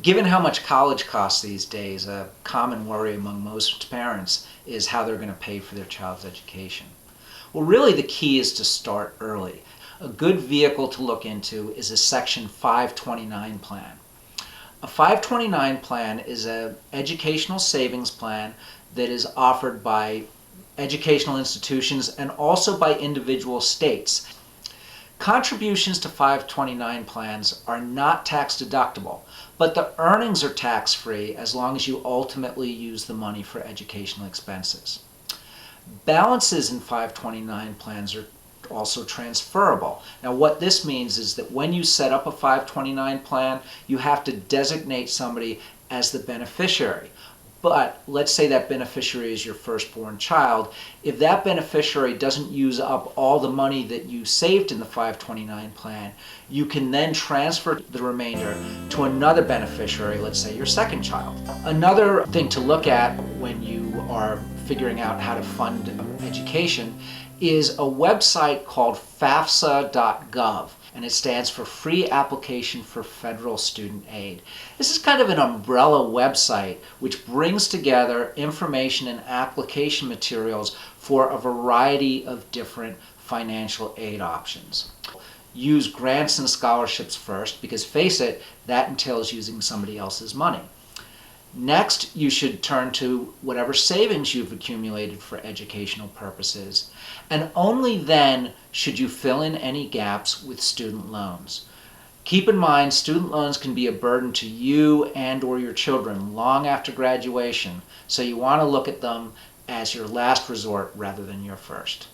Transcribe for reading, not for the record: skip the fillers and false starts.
Given how much college costs these days, a common worry among most parents is how they're going to pay for their child's education. Well, really the key is to start early. A good vehicle to look into is a Section 529 plan. A 529 plan is an educational savings plan that is offered by educational institutions and also by individual states. Contributions to 529 plans are not tax deductible, but the earnings are tax-free as long as you ultimately use the money for educational expenses. Balances in 529 plans are also transferable. Now what this means is that when you set up a 529 plan, you have to designate somebody as the beneficiary. But let's say that beneficiary is your firstborn child. If that beneficiary doesn't use up all the money that you saved in the 529 plan, you can then transfer the remainder to another beneficiary, let's say your second child. Another thing to look at when you are figuring out how to fund education is a website called FAFSA.gov, and it stands for Free Application for Federal Student Aid. This is kind of an umbrella website which brings together information and application materials for a variety of different financial aid options. Use grants and scholarships first because, face it, that entails using somebody else's money. Next, you should turn to whatever savings you've accumulated for educational purposes, and only then should you fill in any gaps with student loans. Keep in mind, student loans can be a burden to you and or your children long after graduation, so you want to look at them as your last resort rather than your first.